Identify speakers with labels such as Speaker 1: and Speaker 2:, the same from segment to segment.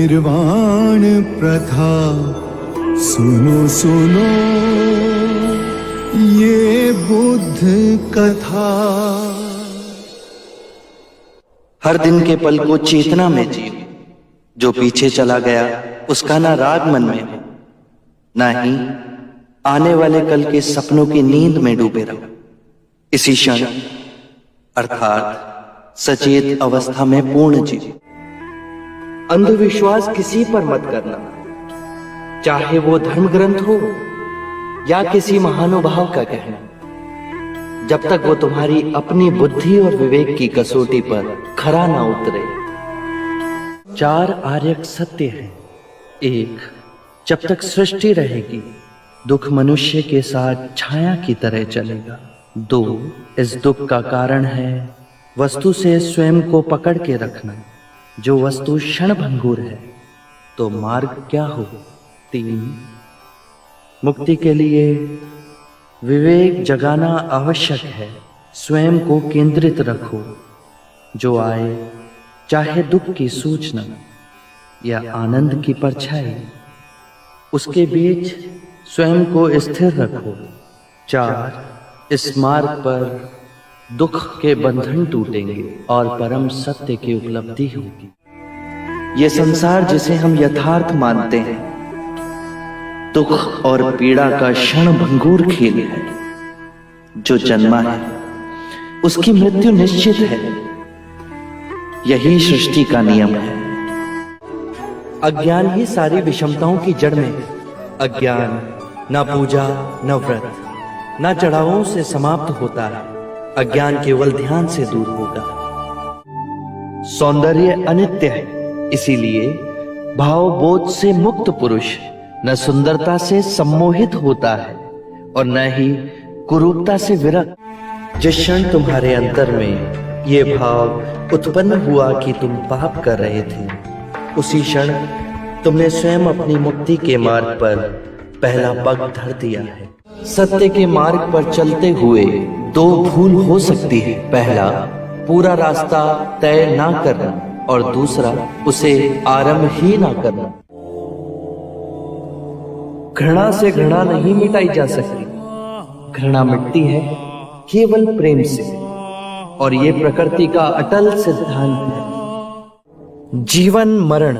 Speaker 1: निर्वाण प्रथा सुनो सुनो ये बुद्ध कथा।
Speaker 2: हर दिन के पल को चेतना में जियो, जो पीछे चला गया उसका ना राग मन में हो, ना ही आने वाले कल के सपनों की नींद में डूबे रहो। इसी क्षण अर्थात सचेत अवस्था में पूर्ण जियो। अंधविश्वास किसी पर मत करना, चाहे वो धर्म ग्रंथ हो या किसी महानुभाव का कहना, जब तक वो तुम्हारी अपनी बुद्धि और विवेक की कसौटी पर खरा ना उतरे। 4 आर्यक सत्य हैं। 1, जब तक सृष्टि रहेगी दुख मनुष्य के साथ छाया की तरह चलेगा। 2, इस दुख का कारण है वस्तु से स्वयं को पकड़ के रखना। जो वस्तु क्षणभंगुर है तो मार्ग क्या हो। 3, मुक्ति के लिए विवेक जगाना आवश्यक है। स्वयं को केंद्रित रखो, जो आए चाहे दुख की सूचना या आनंद की परछाई, उसके बीच स्वयं को स्थिर रखो। 4, इस मार्ग पर दुख के बंधन टूटेंगे और परम सत्य की उपलब्धि होगी। ये संसार जिसे हम यथार्थ मानते हैं दुख और पीड़ा का क्षणभंगुर खेल है। जो जन्मा है उसकी मृत्यु निश्चित है, यही सृष्टि का नियम है। अज्ञान ही सारी विषमताओं की जड़ में है। अज्ञान न पूजा न व्रत न चढ़ावों से समाप्त होता है। अज्ञान केवल ध्यान से दूर होगा। सौंदर्य अनित्य है, इसीलिए भाव बोध से मुक्त पुरुष न सुंदरता से सम्मोहित होता है और न ही कुरूपता से विरक्त। जिस क्षण तुम्हारे अंतर में ये भाव उत्पन्न हुआ कि तुम पाप कर रहे थे, उसी क्षण तुमने स्वयं अपनी मुक्ति के मार्ग पर पहला पग धर दिया है। सत्य के मार्ग पर चलते हुए 2 भूल हो सकती है। पहला, पूरा रास्ता तय ना करना और दूसरा, उसे आरंभ ही ना करना। घृणा से घृणा नहीं मिटाई जा सकती। घृणा मिटती है केवल प्रेम से, और ये प्रकृति का अटल सिद्धांत है। जीवन मरण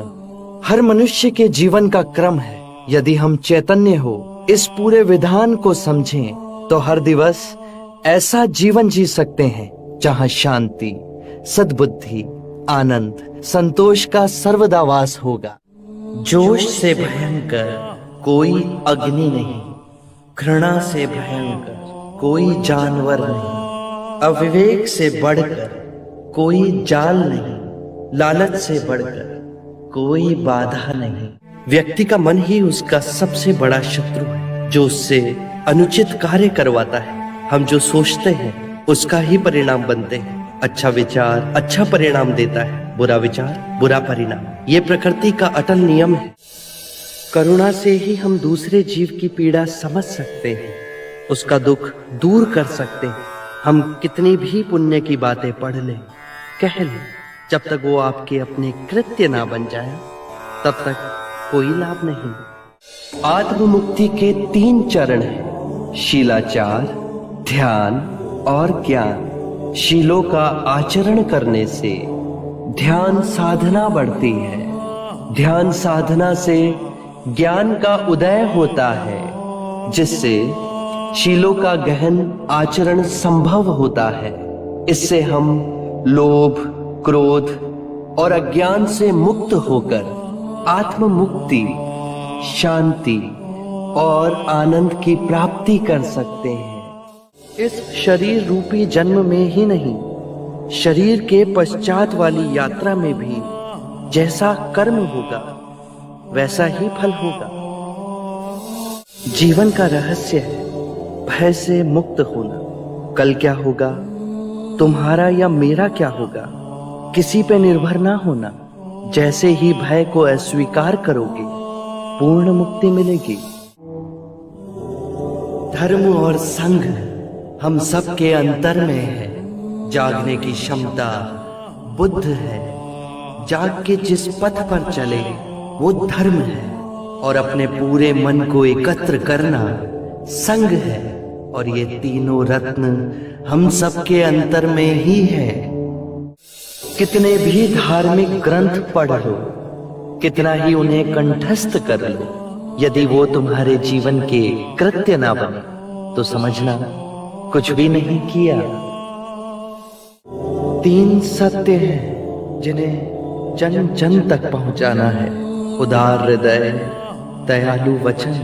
Speaker 2: हर मनुष्य के जीवन का क्रम है। यदि हम चैतन्य हो इस पूरे विधान को समझें तो हर दिवस ऐसा जीवन जी सकते हैं जहां शांति, सद्बुद्धि, आनंद, संतोष का सर्वदा वास होगा। जोश से भयंकर कोई अग्नि नहीं, घृणा से भयंकर कोई जानवर नहीं, अविवेक से बढ़कर कोई जाल नहीं, लालच से बढ़कर कोई बाधा नहीं। व्यक्ति का मन ही उसका सबसे बड़ा शत्रु है, जो उससे अनुचित कार्य करवाता है। हम जो सोचते हैं उसका ही परिणाम बनते हैं। अच्छा विचार अच्छा परिणाम देता है, बुरा विचार बुरा परिणाम। ये प्रकृति का अटल नियम है। करुणा से ही हम दूसरे जीव की पीड़ा समझ सकते हैं, उसका दुख दूर कर सकते हैं। हम कितनी भी पुण्य की बातें पढ़ लें, कह लें, जब तक वो आपके अपने कृत्य ना बन जाए तब तक कोई लाभ नहीं। आत्ममुक्ति के 3 चरण हैं, शीलाचार, ध्यान और ज्ञान। शीलों का आचरण करने से ध्यान साधना बढ़ती है। ध्यान साधना से ज्ञान का उदय होता है, जिससे शीलों का गहन आचरण संभव होता है। इससे हम लोभ, क्रोध और अज्ञान से मुक्त होकर आत्म मुक्ति, शांति और आनंद की प्राप्ति कर सकते हैं। इस शरीर रूपी जन्म में ही नहीं, शरीर के पश्चात वाली यात्रा में भी जैसा कर्म होगा वैसा ही फल होगा। जीवन का रहस्य है भय से मुक्त होना। कल क्या होगा, तुम्हारा या मेरा क्या होगा, किसी पे निर्भर ना होना। जैसे ही भय को अस्वीकार करोगे पूर्ण मुक्ति मिलेगी। धर्म और संघ हम सब के अंतर में है। जागने की क्षमता बुद्ध है। जाग के जिस पथ पर चले वो धर्म है, और अपने पूरे मन को एकत्र करना संग है। और ये तीनों रत्न हम सबके अंतर में ही है। कितने भी धार्मिक ग्रंथ पढ़ लो, कितना ही उन्हें कंठस्थ कर लो, यदि वो तुम्हारे जीवन के कृत्य ना बने तो समझना कुछ भी नहीं किया। 3 सत्य हैं जिन्हें जन जन तक पहुंचाना है। उदार हृदय, दयालु वचन,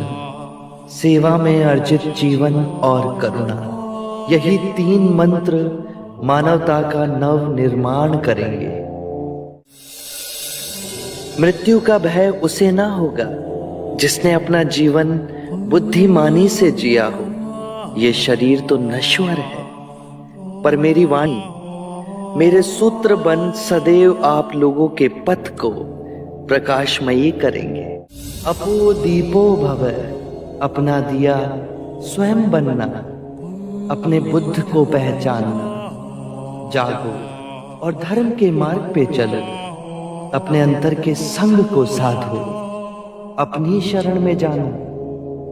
Speaker 2: सेवा में अर्जित जीवन और करुणा। यही 3 मंत्र मानवता का नव निर्माण करेंगे। मृत्यु का भय उसे ना होगा जिसने अपना जीवन बुद्धिमानी से जिया हो। ये शरीर तो नश्वर है, पर मेरी वाणी, मेरे सूत्र बन सदैव आप लोगों के पथ को प्रकाशमयी करेंगे। अपो दीपो भव, अपना दिया स्वयं बनना, अपने बुद्ध को पहचानना। जागो और धर्म के मार्ग पे चलो, अपने अंतर के संग को साधो। अपनी शरण में जानो,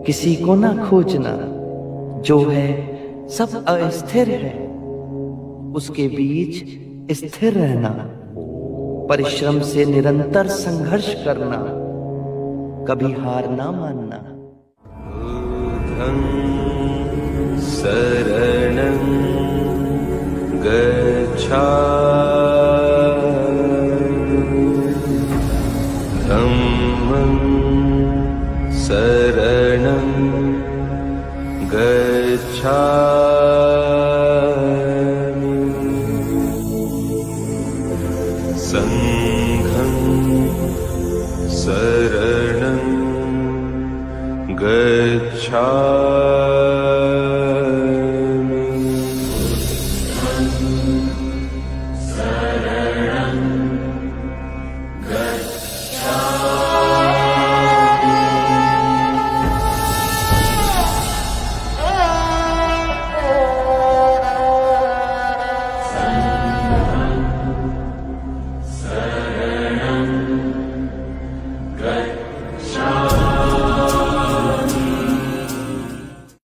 Speaker 2: किसी को ना खोजना। जो है सब अस्थिर है, उसके बीच स्थिर रहना। परिश्रम से निरंतर संघर्ष करना, कभी हार ना मानना।
Speaker 1: शरणं गच्छामि, धम्मं शरणं गच्छामि, संघं शरणं गच्छामि।